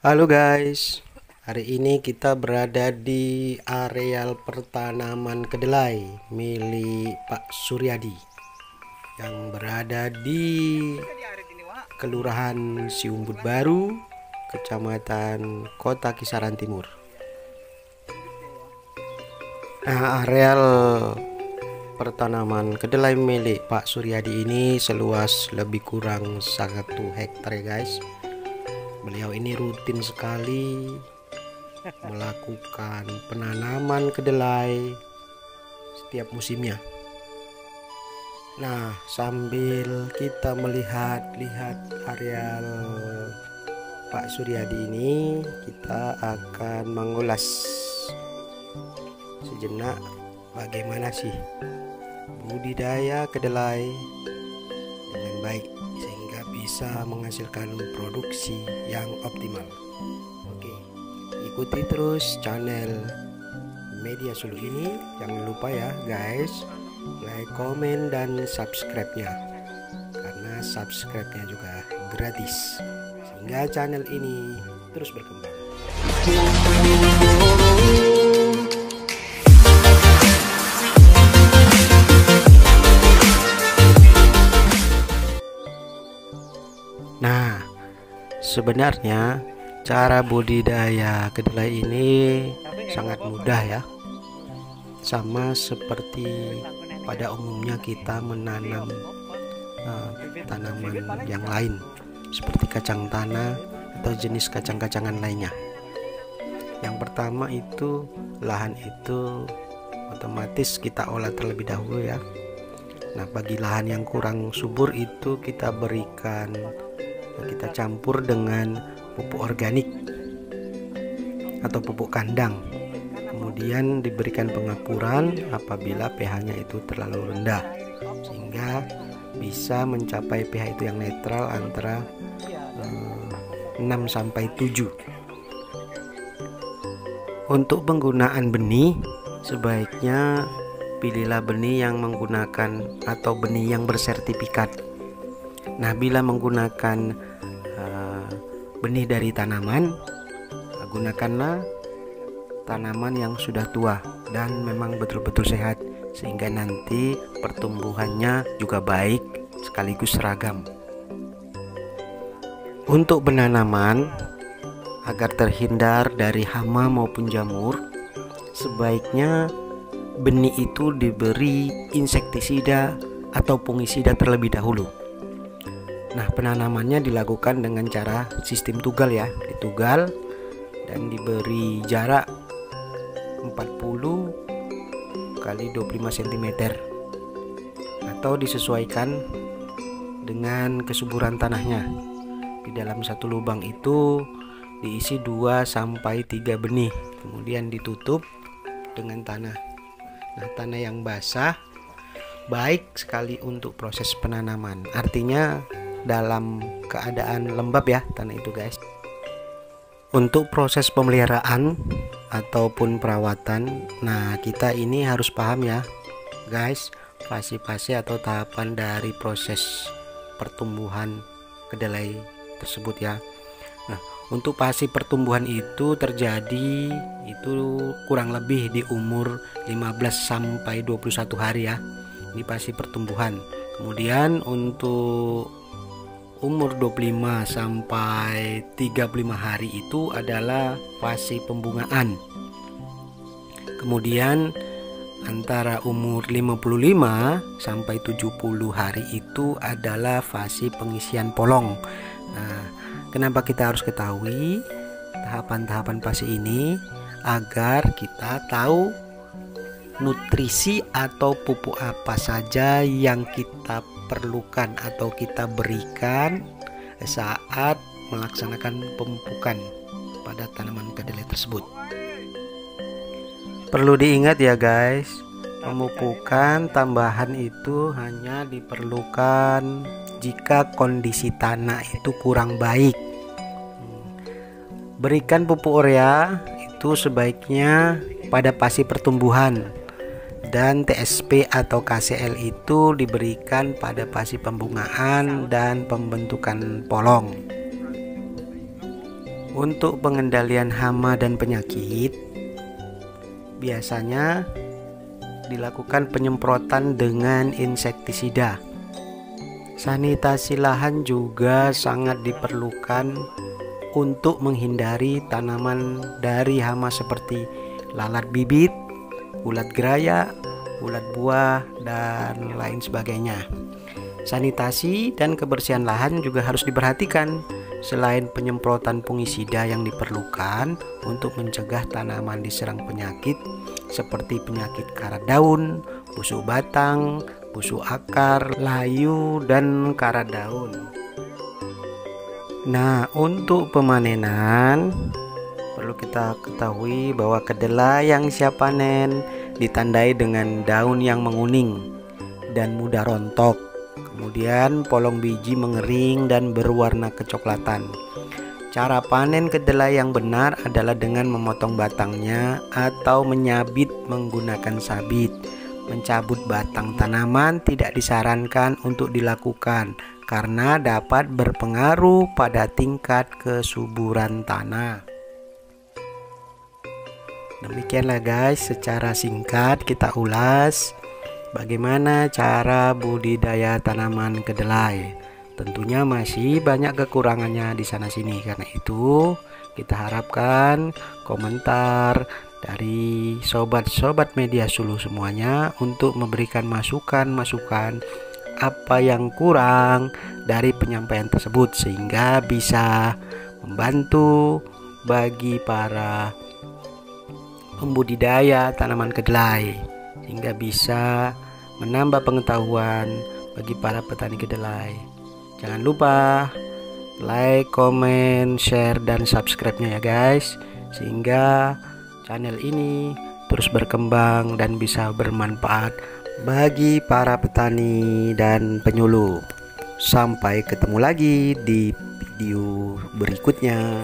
Halo guys, hari ini kita berada di areal pertanaman kedelai milik Pak Suryadi yang berada di Kelurahan Siumbut Baru, Kecamatan Kota Kisaran Timur. Nah, areal pertanaman kedelai milik Pak Suryadi ini seluas lebih kurang 1 hektar ya guys. Beliau ini rutin sekali melakukan penanaman kedelai setiap musimnya. Nah, sambil kita melihat-lihat areal Pak Suryadi ini, kita akan mengulas sejenak bagaimana sih budidaya kedelai dengan baik sehingga bisa menghasilkan produksi yang optimal. Oke, ikuti terus channel Media Sulu ini. Jangan lupa ya guys, like, komen, dan subscribe-nya, karena subscribe-nya juga gratis sehingga channel ini terus berkembang. Nah, sebenarnya cara budidaya kedelai ini sangat mudah ya. Sama seperti pada umumnya kita menanam tanaman yang lain seperti kacang tanah atau jenis kacang-kacangan lainnya. Yang pertama itu lahan itu otomatis kita olah terlebih dahulu ya. Nah, bagi lahan yang kurang subur itu kita campur dengan pupuk organik atau pupuk kandang. Kemudian diberikan pengapuran apabila pH-nya itu terlalu rendah sehingga bisa mencapai pH itu yang netral antara 6 sampai 7. Untuk penggunaan benih, sebaiknya pilihlah benih yang menggunakan atau benih yang bersertifikat. Nah, bila menggunakan benih dari tanaman, gunakanlah tanaman yang sudah tua dan memang betul-betul sehat sehingga nanti pertumbuhannya juga baik sekaligus seragam. Untuk penanaman, agar terhindar dari hama maupun jamur, sebaiknya benih itu diberi insektisida atau fungisida terlebih dahulu. Nah, penanamannya dilakukan dengan cara sistem tugal ya, ditugal dan diberi jarak 40 kali 25 cm atau disesuaikan dengan kesuburan tanahnya. Di dalam satu lubang itu diisi 2 sampai 3 benih, kemudian ditutup dengan tanah. Nah, tanah yang basah baik sekali untuk proses penanaman, artinya dalam keadaan lembab ya tanah itu guys. Untuk proses pemeliharaan ataupun perawatan, nah kita ini harus paham ya guys, fase-fase atau tahapan dari proses pertumbuhan kedelai tersebut ya. Nah, untuk fase pertumbuhan itu terjadi itu kurang lebih di umur 15 sampai 21 hari ya. Ini fase pertumbuhan. Kemudian untuk umur 25 sampai 35 hari itu adalah fase pembungaan. Kemudian antara umur 55 sampai 70 hari itu adalah fase pengisian polong. Nah, kenapa kita harus ketahui tahapan-tahapan fase ini? Agar kita tahu nutrisi atau pupuk apa saja yang kita perlukan atau kita berikan saat melaksanakan pemupukan pada tanaman kedelai tersebut. Perlu diingat ya guys, pemupukan tambahan itu hanya diperlukan jika kondisi tanah itu kurang baik. Berikan pupuk urea itu sebaiknya pada fase pertumbuhan, dan TSP atau KCL itu diberikan pada fase pembungaan dan pembentukan polong. Untuk pengendalian hama dan penyakit, biasanya dilakukan penyemprotan dengan insektisida. Sanitasi lahan juga sangat diperlukan untuk menghindari tanaman dari hama seperti lalat bibit, ulat geraya, ulat buah, dan lain sebagainya. Sanitasi dan kebersihan lahan juga harus diperhatikan. Selain penyemprotan fungisida yang diperlukan untuk mencegah tanaman diserang penyakit seperti penyakit karat daun, busuk batang, busuk akar, layu, dan karat daun. Nah, untuk pemanenan perlu kita ketahui bahwa kedelai yang siap panen ditandai dengan daun yang menguning dan mudah rontok. Kemudian polong biji mengering dan berwarna kecoklatan. Cara panen kedelai yang benar adalah dengan memotong batangnya atau menyabit menggunakan sabit. Mencabut batang tanaman tidak disarankan untuk dilakukan karena dapat berpengaruh pada tingkat kesuburan tanah. Demikianlah guys, secara singkat kita ulas bagaimana cara budidaya tanaman kedelai. Tentunya masih banyak kekurangannya di sana sini. Karena itu kita harapkan komentar dari sobat-sobat media suluh semuanya untuk memberikan masukan-masukan apa yang kurang dari penyampaian tersebut, sehingga bisa membantu bagi para pembudidaya tanaman kedelai, sehingga bisa menambah pengetahuan bagi para petani kedelai. Jangan lupa like, comment, share, dan subscribe-nya ya guys, sehingga channel ini terus berkembang dan bisa bermanfaat bagi para petani dan penyuluh. Sampai ketemu lagi di video berikutnya.